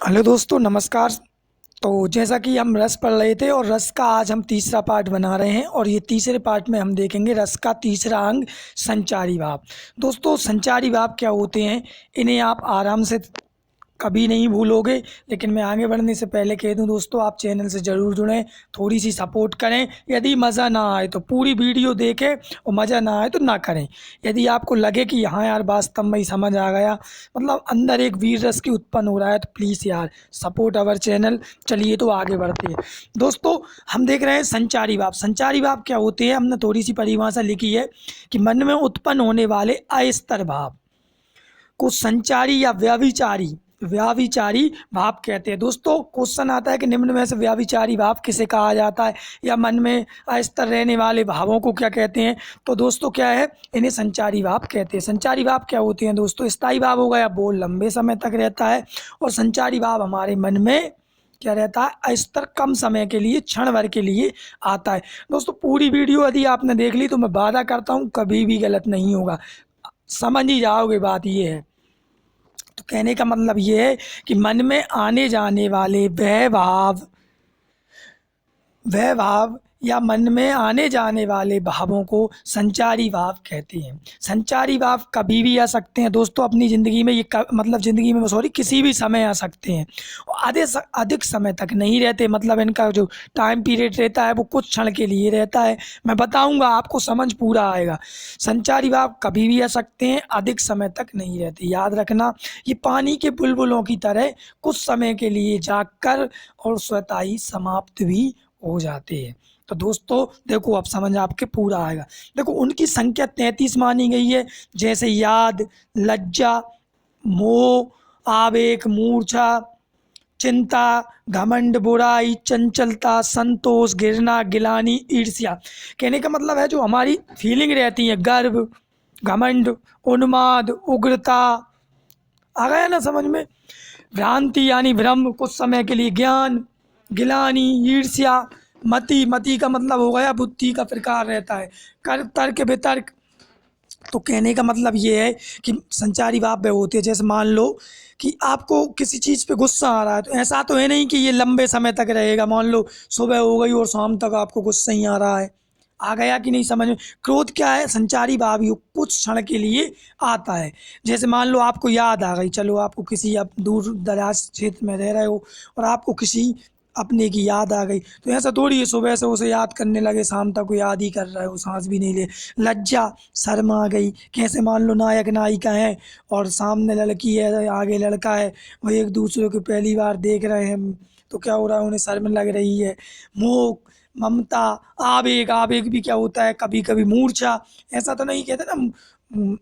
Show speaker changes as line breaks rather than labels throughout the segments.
Hello दोस्तों, नमस्कार। तो जैसा कि हम रस पढ़ रहे थे और रस का आज हम तीसरा पार्ट बना रहे हैं और ये तीसरे पार्ट में हम देखेंगे रस का तीसरा अंग संचारी भाव। दोस्तों, संचारी भाव क्या होते हैं, इन्हें आप आराम से कभी नहीं भूलोगे। लेकिन मैं आगे बढ़ने से पहले कह दूं दोस्तों, आप चैनल से ज़रूर जुड़ें, थोड़ी सी सपोर्ट करें। यदि मज़ा ना आए तो पूरी वीडियो देखें और मज़ा ना आए तो ना करें। यदि आपको लगे कि हाँ यार वास्तव में ही समझ आ गया, मतलब अंदर एक वीर रस की उत्पन्न हो रहा है, तो प्लीज़ यार सपोर्ट अवर चैनल। चलिए तो आगे बढ़ते हैं। दोस्तों, हम देख रहे हैं संचारी भाव। संचारी भाव क्या होते हैं, हमने थोड़ी सी परिभाषा लिखी है कि मन में उत्पन्न होने वाले अस्थिर भाव को संचारी या व्यभिचारी व्याभिचारी भाव कहते हैं। दोस्तों, क्वेश्चन आता है कि निम्न में से व्याभिचारी भाव किसे कहा जाता है, या मन में अस्थिर रहने वाले भावों को क्या कहते हैं। तो दोस्तों क्या है, इन्हें संचारी भाव कहते हैं। संचारी भाव क्या होते हैं दोस्तों, स्थायी भाव हो गया, वो लंबे समय तक रहता है, और संचारी भाव हमारे मन में क्या रहता है, अस्थिर कम समय के लिए, क्षण भर के लिए आता है। दोस्तों, पूरी वीडियो यदि आपने देख ली तो मैं वादा करता हूँ कभी भी गलत नहीं होगा, समझ ही जाओगे। बात ये है, तो कहने का मतलब ये है कि मन में आने जाने वाले वह भाव या मन में आने जाने वाले भावों को संचारी भाव कहते हैं। संचारी भाव कभी भी आ सकते हैं दोस्तों अपनी ज़िंदगी में, मतलब ज़िंदगी में सॉरी किसी भी समय आ सकते हैं, और अधिक समय तक नहीं रहते। मतलब इनका जो टाइम पीरियड रहता है वो कुछ क्षण के लिए रहता है। मैं बताऊंगा, आपको समझ पूरा आएगा। संचारी भाव कभी भी आ सकते हैं, अधिक समय तक नहीं रहते। याद रखना, ये पानी के बुलबुलों की तरह कुछ समय के लिए जागकर और स्वतः ही समाप्त भी हो जाते हैं। तो दोस्तों देखो, अब समझ आपके पूरा आएगा। देखो, उनकी संख्या 33 मानी गई है, जैसे याद, लज्जा, मोह, आवेग, मूर्छा, चिंता, घमंड, बुराई, चंचलता, संतोष, घृणा, गिलानी, ईर्ष्या। कहने का मतलब है जो हमारी फीलिंग रहती है, गर्व, घमंड, उन्माद, उग्रता, आ गया ना समझ में। भ्रांति यानी भ्रम, कुछ समय के लिए ज्ञान, गिलानी, ईर्ष्या, मति, मति का मतलब हो गया बुद्धि का प्रकार रहता है, कर, तर्क, वितर्क। तो कहने का मतलब ये है कि संचारी भाव वे होते हैं, जैसे मान लो कि आपको किसी चीज़ पे गुस्सा आ रहा है, तो ऐसा तो है नहीं कि ये लंबे समय तक रहेगा। मान लो सुबह हो गई और शाम तक आपको गुस्सा ही आ रहा है। आ गया कि नहीं समझ में। क्रोध क्या है, संचारी भाव युक्त कुछ क्षण के लिए आता है। जैसे मान लो आपको याद आ गई, चलो आपको किसी, आप दूर दराज क्षेत्र में रह रहे हो और आपको किसी अपने की याद आ गई, तो ऐसा थोड़ी है सुबह से उसे याद करने लगे शाम तक को याद ही कर रहे हो, सांस भी नहीं ले। लज्जा, शर्म आ गई। कैसे मान लो नायक नायिका है और सामने लड़की है, आगे लड़का है, वो एक दूसरे को पहली बार देख रहे हैं, तो क्या हो रहा है, उन्हें शर्म लग रही है। मोह, ममता, आवेग, आवेग भी क्या होता है, कभी कभी मूर्छा, ऐसा तो नहीं कहते ना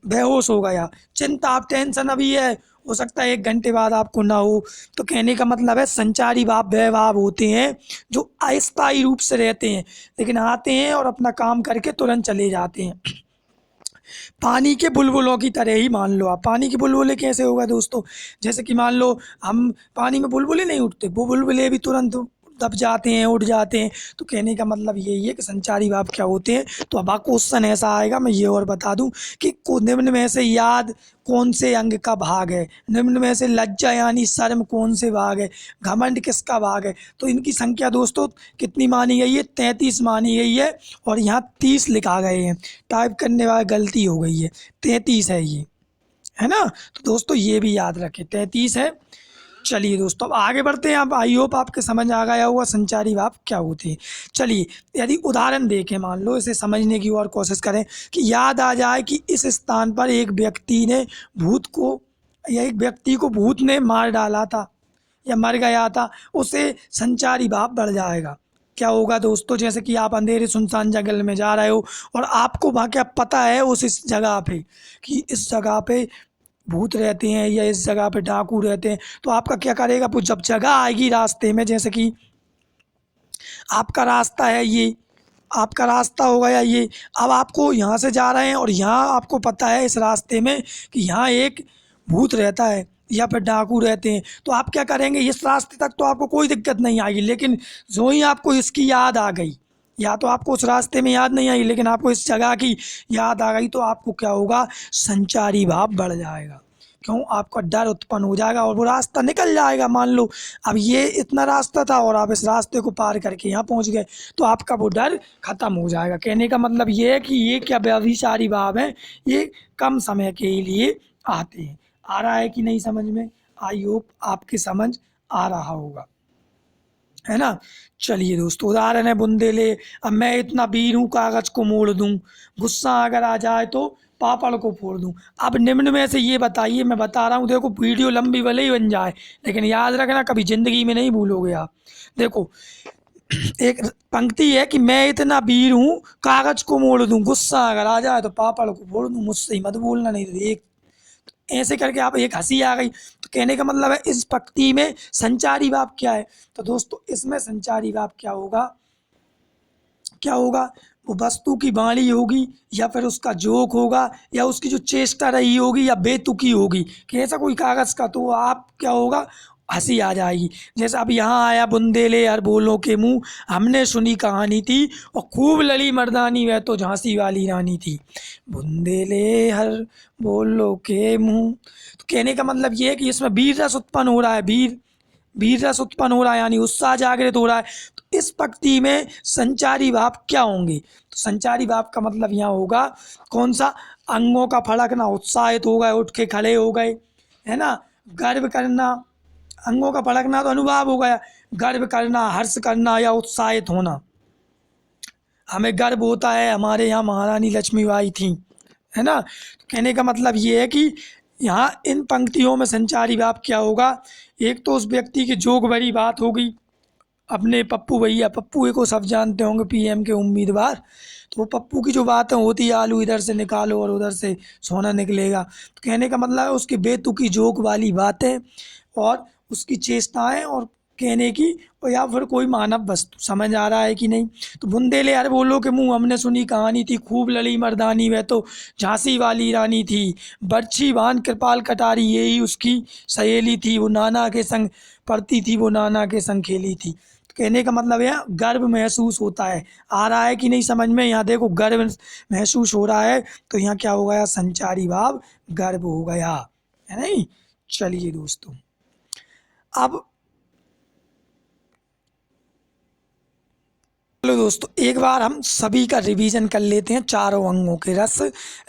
बेहोश हो गया। चिंता, आप टेंशन अभी है, हो सकता है 1 घंटे बाद आपको ना हो। तो कहने का मतलब है संचारी भाव वह भाव होते हैं जो अस्थायी रूप से रहते हैं, लेकिन आते हैं और अपना काम करके तुरंत चले जाते हैं। पानी के बुलबुलों की तरह ही मान लो आप। पानी के बुलबुले कैसे होगा दोस्तों, जैसे कि मान लो हम पानी में बुलबुले नहीं उठते, वो बुलबुले भी तुरंत दब जाते हैं, उठ जाते हैं। तो कहने का मतलब यही है कि संचारी भाव क्या होते हैं। तो अब क्वेश्चन ऐसा आएगा, मैं ये और बता दूं कि निम्न में से याद कौन से अंग का भाग है, निम्न में से लज्जा यानी शर्म कौन से भाग है, घमंड किसका भाग है। तो इनकी संख्या दोस्तों कितनी मानी गई है, 33 मानी गई है, और यहाँ 30 लिखा गए हैं, टाइप करने वाला गलती हो गई है, 33 है ये, है ना। तो दोस्तों ये भी याद रखें, 33 है। चलिए दोस्तों, अब आगे बढ़ते हैं। अब आई होप आपके समझ आ गया होगा संचारी भाव क्या होते हैं। चलिए, यदि उदाहरण देखें, मान लो इसे समझने की और कोशिश करें कि याद आ जाए कि इस स्थान पर एक व्यक्ति ने भूत को, या एक व्यक्ति को भूत ने मार डाला था या मर गया था, उसे संचारी भाव बढ़ जाएगा। क्या होगा दोस्तों, जैसे कि आप अंधेरे सुनसान जंगल में जा रहे हो और आपको वहाँ क्या पता है उस इस जगह पे कि इस जगह पे भूत रहते हैं या इस जगह पे डाकू रहते हैं, तो आपका क्या करेगा, वो जब जगह आएगी रास्ते में, जैसे कि आपका रास्ता है ये, आपका रास्ता हो गया ये, अब आपको यहाँ से जा रहे हैं और यहाँ आपको पता है इस रास्ते में कि यहाँ एक भूत रहता है या फिर डाकू रहते हैं, तो आप क्या करेंगे, इस रास्ते तक तो आपको कोई दिक्कत नहीं आएगी, लेकिन जो ही आपको इसकी याद आ गई, या तो आपको उस रास्ते में याद नहीं आई लेकिन आपको इस जगह की याद आ गई, तो आपको क्या होगा, संचारी भाव बढ़ जाएगा। क्यों, आपका डर उत्पन्न हो जाएगा और वो रास्ता निकल जाएगा। मान लो अब ये इतना रास्ता था और आप इस रास्ते को पार करके यहाँ पहुँच गए, तो आपका वो डर खत्म हो जाएगा। कहने का मतलब ये है कि ये क्या व्यभिचारी भाव है, ये कम समय के लिए आते हैं। आ रहा है कि नहीं समझ में? आई होप आपके समझ आ रहा होगा, है ना। चलिए दोस्तों, उदाहरण है बुंदेले। अब मैं इतना वीर हूँ, कागज को मोड़ दूँ, गुस्सा अगर आ जाए तो पापड़ को फोड़ दूँ। अब निम्न में से ये बताइए, मैं बता रहा हूँ, देखो वीडियो लंबी भले ही बन जाए लेकिन याद रखना कभी ज़िंदगी में नहीं भूलोगे आप। देखो एक पंक्ति है कि मैं इतना वीर हूँ, कागज को मोड़ दूँ, गुस्सा अगर आ जाए तो पापड़ को फोड़ दूँ। मुझसे ही मत बोलना, नहीं तो एक ऐसे करके आप, एक हंसी आ गई। तो कहने का मतलब है इस पंक्ति में संचारी भाव क्या है। तो दोस्तों इसमें संचारी भाव क्या होगा, क्या होगा, वो वस्तु की वाणी होगी या फिर उसका जोक होगा या उसकी जो चेष्टा रही होगी या बेतुकी होगी कि ऐसा कोई कागज़ का, तो आप क्या होगा, हंसी आ जाएगी। जैसे अब यहाँ आया बुंदेले हर बोलों के मुँह, हमने सुनी कहानी थी और खूब लड़ी मर्दानी, वह तो झांसी वाली रानी थी। बुंदेले हर बोलों के मुँह, तो कहने का मतलब ये है कि इसमें वीर रस उत्पन्न हो रहा है, वीर रस उत्पन्न हो रहा है, यानी उत्साह जागृत हो रहा है। तो इस पंक्ति में संचारी भाव क्या होंगे, तो संचारी भाव का मतलब यहाँ होगा कौन सा, अंगों का फड़कना, उत्साहित हो गए, उठ के खड़े हो गए, है ना। गर्व करना, अंगों का फड़कना तो अनुभाव हो गया, गर्व करना, हर्ष करना या उत्साहित होना। हमें गर्व होता है हमारे यहाँ महारानी लक्ष्मीबाई थी, है ना। तो कहने का मतलब ये है कि यहाँ इन पंक्तियों में संचारी भाव क्या होगा, एक तो उस व्यक्ति की जोक भरी बात होगी, अपने पप्पू भैया, पप्पू को सब जानते होंगे, पीएम के उम्मीदवार। तो वो पप्पू की जो बातें होती है, आलू इधर से निकालो और उधर से सोना निकलेगा, तो कहने का मतलब है उसकी बेतुकी जोक वाली बातें और उसकी चेष्टाएं और कहने की, और या फिर कोई मानव वस्तु। समझ आ रहा है कि नहीं। तो बुंदेले हर बोलो के मुँह, हमने सुनी कहानी थी, खूब लड़ी मर्दानी, वह तो झांसी वाली रानी थी। बर्छी बांध कृपाल कटारी, यही उसकी सहेली थी, वो नाना के संग पढ़ती थी, वो नाना के संग खेली थी। तो कहने का मतलब है गर्व महसूस होता है। आ रहा है कि नहीं समझ में? यहाँ देखो गर्व महसूस हो रहा है, तो यहाँ क्या हो गया, संचारी भाव गर्व हो गया, है नहीं। चलिए दोस्तों, अब चलो दोस्तों, एक बार हम सभी का रिवीजन कर लेते हैं चारों अंगों के। रस,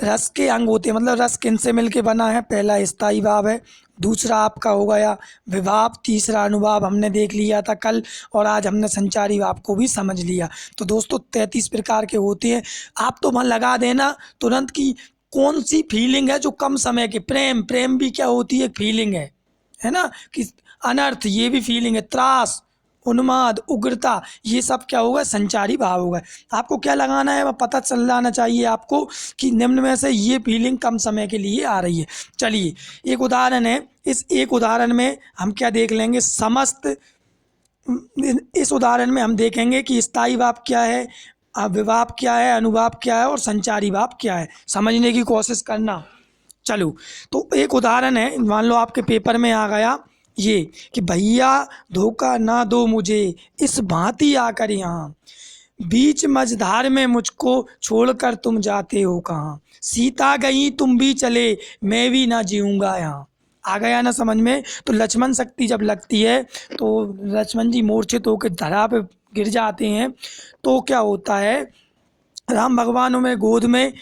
रस के अंग होते हैं, मतलब रस किन से मिलके बना है। पहला स्थायी भाव है, दूसरा आपका हो गया विभाव, तीसरा अनुभाव हमने देख लिया था कल, और आज हमने संचारी भाव को भी समझ लिया। तो दोस्तों 33 प्रकार के होते हैं। आप तो मन लगा देना तुरंत की कौन सी फीलिंग है जो कम समय के, प्रेम, प्रेम भी क्या होती है, फीलिंग है ना। कि अनर्थ, ये भी फीलिंग है। त्रास, उन्माद, उग्रता, ये सब क्या होगा, संचारी भाव होगा। आपको क्या लगाना है, वह पता चल जाना चाहिए आपको कि निम्न में से ये फीलिंग कम समय के लिए आ रही है। चलिए एक उदाहरण है, इस एक उदाहरण में हम क्या देख लेंगे, समस्त, इस उदाहरण में हम देखेंगे कि स्थायी भाव क्या है, विभाव क्या है, अनुभाव क्या है और संचारी भाव क्या है। समझने की कोशिश करना। चलो, तो एक उदाहरण है, मान लो आपके पेपर में आ गया ये कि भैया धोखा ना दो मुझे, इस भांति आकर यहाँ, बीच मझधार में मुझको छोड़कर तुम जाते हो कहाँ, सीता गई तुम भी चले, मैं भी ना जीऊँगा यहाँ। आ गया ना समझ में। तो लक्ष्मण शक्ति जब लगती है तो लक्ष्मण जी मूर्छित होकर धरा पे गिर जाते हैं, तो क्या होता है, राम भगवान उन्हें गोद में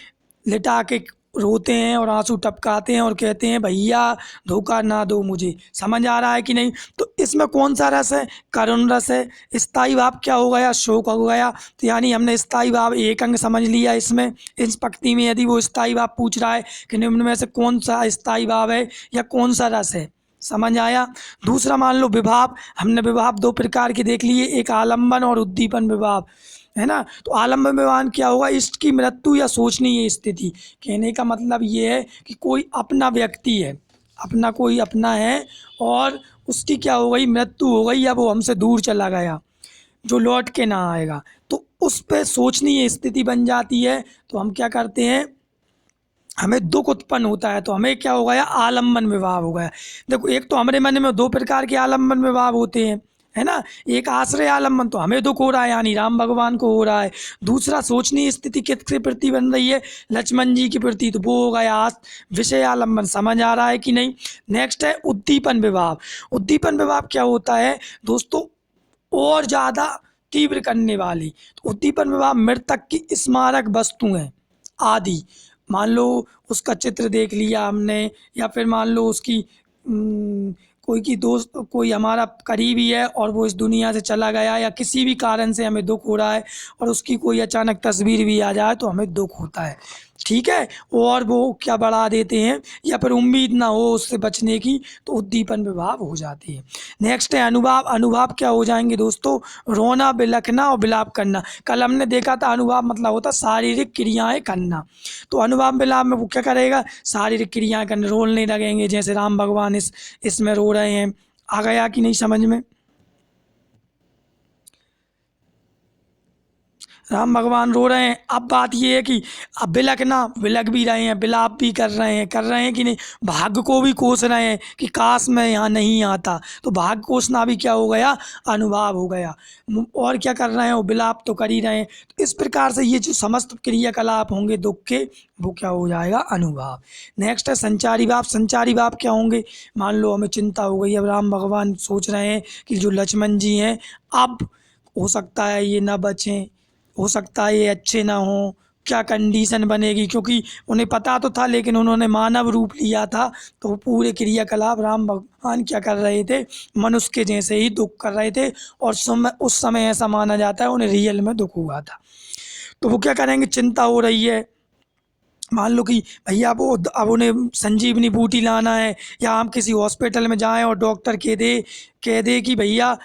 लिटा के रोते हैं और आंसू टपकाते हैं और कहते हैं भैया धोखा ना दो मुझे। समझ आ रहा है कि नहीं। तो इसमें कौन सा रस है, करुण रस है। स्थायी भाव क्या हो गया, शोक हो गया। तो यानी हमने स्थायी भाव एक अंग समझ लिया। इसमें इस पंक्ति में यदि वो स्थायी भाव पूछ रहा है कि निम्न में से कौन सा स्थायी भाव है या कौन सा रस है, समझ आया। दूसरा मान लो विभाव, हमने विभाव दो प्रकार के देख लिए, एक आलम्बन और उद्दीपन विभाव, है ना। तो आलम्बन विभाव क्या होगा, इष्ट की मृत्यु या शोचनीय स्थिति। कहने का मतलब ये है कि कोई अपना व्यक्ति है, अपना कोई अपना है और उसकी क्या हो गई, मृत्यु हो गई या वो हमसे दूर चला गया जो लौट के ना आएगा, तो उस पर शोचनीय स्थिति बन जाती है। तो हम क्या करते हैं, हमें दुख उत्पन्न होता है, तो हमें क्या हो गया, आलम्बन विभाव हो गया। देखो एक तो हमारे मन में दो प्रकार के आलम्बन विभाव होते हैं, है ना। एक आश्रय आलम्बन, तो हमें दुख हो रहा है यानी राम भगवान को हो रहा है। दूसरा सोचनीय स्थिति किसके प्रति बन रही है, लक्ष्मण जी के प्रति, तो वो हो गया विषय आलम्बन। समझ आ रहा है कि नहीं। नेक्स्ट है उद्दीपन विभाव। उद्दीपन विभाव क्या होता है दोस्तों, और ज़्यादा तीव्र करने वाली। तो उद्दीपन विभाव मृतक की स्मारक वस्तुएं आदि, मान लो उसका चित्र देख लिया हमने, या फिर मान लो उसकी कोई की दोस्त, कोई हमारा करीबी है और वो इस दुनिया से चला गया, या किसी भी कारण से हमें दुख हो रहा है और उसकी कोई अचानक तस्वीर भी आ जाए तो हमें दुख होता है, ठीक है। और वो क्या बढ़ा देते हैं, या फिर उम्मीद ना हो उससे बचने की, तो उद्दीपन विभाव हो जाती है। नेक्स्ट है अनुभाव। अनुभाव क्या हो जाएंगे दोस्तों, रोना, बिलखना और विलाप करना। कल हमने देखा था अनुभाव मतलब होता शारीरिक क्रियाएं करना, तो अनुभाव विलाप में वो क्या करेगा, शारीरिक क्रियाएं करने, रोने लगेंगे, जैसे राम भगवान इसमें रो रहे हैं। आ गया कि नहीं समझ में। राम भगवान रो रहे हैं। अब बात ये है कि अब बिलखना, बिलख भी रहे हैं, विलाप भी कर रहे हैं कि नहीं, भाग्य को भी कोस रहे हैं कि काश मैं यहाँ नहीं आता, तो भाग्य कोसना भी क्या हो गया, अनुभाव हो गया। और क्या कर रहे हैं, वो विलाप तो कर ही रहे हैं। तो इस प्रकार से ये जो समस्त क्रियाकलाप होंगे दुख के, वो क्या हो जाएगा, अनुभाव। नेक्स्ट है संचारी भाव। संचारी भाव क्या होंगे, मान लो हमें चिंता हो गई, अब राम भगवान सोच रहे हैं कि जो लक्ष्मण जी हैं, अब हो सकता है ये ना बचें, हो सकता है ये अच्छे ना हों, क्या कंडीशन बनेगी, क्योंकि उन्हें पता तो था लेकिन उन्होंने मानव रूप लिया था, तो वो पूरे क्रियाकलाप राम भगवान क्या कर रहे थे, मनुष्य के जैसे ही दुख कर रहे थे। और उस समय ऐसा माना जाता है उन्हें रियल में दुख हुआ था। तो वो क्या करेंगे, चिंता हो रही है, मान लो कि भैया वो अब उन्हें संजीवनी बूटी लाना है, या हम किसी हॉस्पिटल में जाएं और डॉक्टर कह दे कि भैया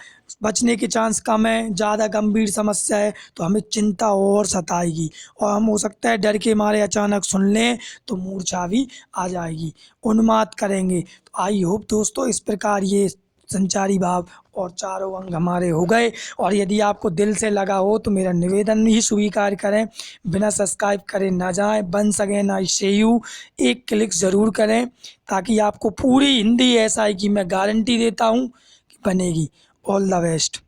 बचने के चांस कम है, ज़्यादा गंभीर समस्या है, तो हमें चिंता और सताएगी, और हम हो सकता है डर के मारे अचानक सुन लें तो मूर्छा भी आ जाएगी, उन्माद करेंगे। तो आई होप दोस्तों इस प्रकार ये संचारी भाव और चारों अंग हमारे हो गए। और यदि आपको दिल से लगा हो तो मेरा निवेदन ही स्वीकार करें, बिना सब्सक्राइब करे ना जाएं, बन सके ना शेयू एक क्लिक ज़रूर करें, ताकि आपको पूरी हिंदी SI की मैं गारंटी देता हूँ कि बनेगी। All the best.